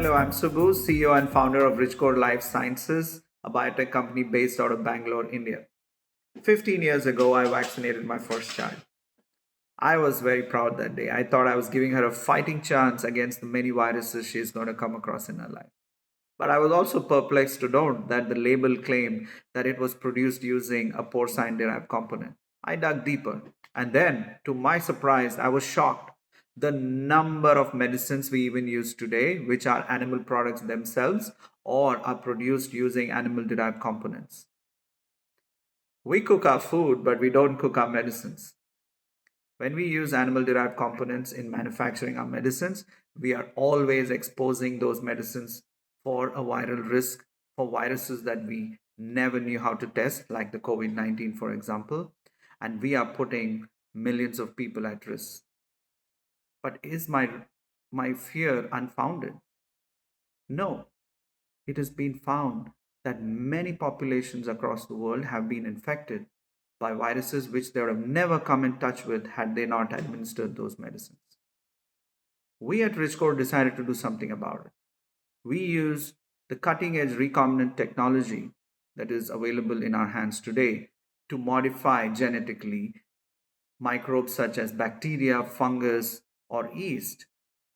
Hello, I'm Subbu, CEO and founder of Richcore Lifesciences, a biotech company based out of Bangalore, India. 15 years ago, I vaccinated my first child. I was very proud that day. I thought I was giving her a fighting chance against the many viruses she's going to come across in her life. But I was also perplexed to note that the label claimed that it was produced using a porcine derived component. I dug deeper, and then, to my surprise, I was shocked. The number of medicines we even use today, which are animal products themselves or are produced using animal derived components. We cook our food, but we don't cook our medicines. When we use animal derived components in manufacturing our medicines, we are always exposing those medicines for a viral risk, for viruses that we never knew how to test, like the COVID-19, for example, and we are putting millions of people at risk. But is my fear unfounded? No, it has been found that many populations across the world have been infected by viruses which they would have never come in touch with had they not administered those medicines. We at Richcore decided to do something about it. We use the cutting edge recombinant technology that is available in our hands today to modify genetically microbes such as bacteria, fungus, or yeast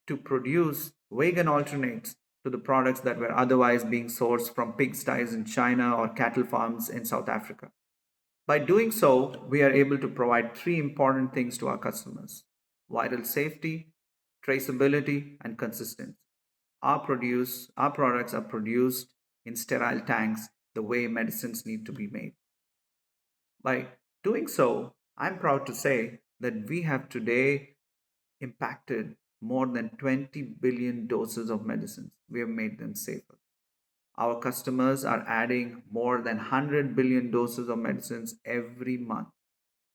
to produce vegan alternates to the products that were otherwise being sourced from pigsties in China or cattle farms in South Africa. By doing so, we are able to provide three important things to our customers: viral safety, traceability, and consistency. Our products are produced in sterile tanks the way medicines need to be made. By doing so, I'm proud to say that we have today impacted more than 20 billion doses of medicines. We have made them safer. Our customers are adding more than 100 billion doses of medicines every month.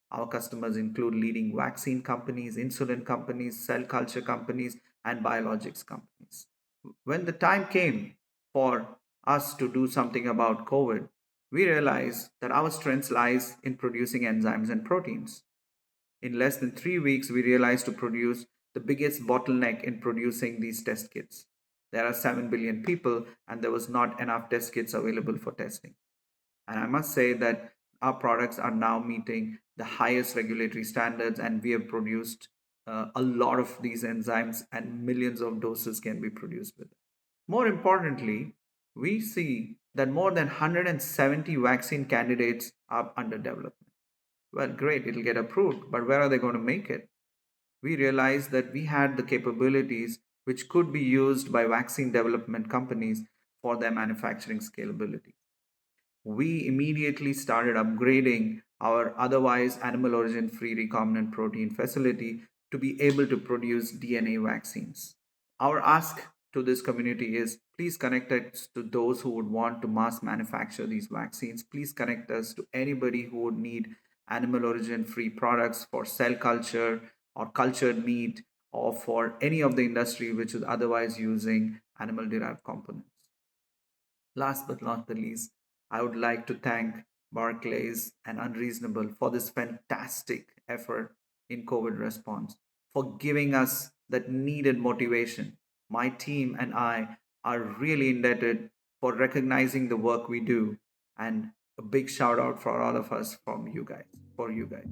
Our customers include leading vaccine companies, insulin companies, cell culture companies, and biologics companies. When the time came for us to do something about COVID, we realized that our strength lies in producing enzymes and proteins. In less than 3 weeks, we realized to produce the biggest bottleneck in producing these test kits. There are 7 billion people, and there was not enough test kits available for testing. And I must say that our products are now meeting the highest regulatory standards, and we have produced a lot of these enzymes, and millions of doses can be produced with it. More importantly, we see that more than 170 vaccine candidates are under development. Well, great, it'll get approved, but where are they going to make it? We realized that we had the capabilities which could be used by vaccine development companies for their manufacturing scalability. We immediately started upgrading our otherwise animal origin free recombinant protein facility to be able to produce DNA vaccines. Our ask to this community is, please connect us to those who would want to mass manufacture these vaccines. Please connect us to anybody who would need animal origin free products for cell culture or cultured meat or for any of the industry which is otherwise using animal derived components. Last but not the least, I would like to thank Barclays and Unreasonable for this fantastic effort in COVID response, for giving us that needed motivation. My team and I are really indebted for recognizing the work we do, and a big shout out for all of us from you guys, for you guys.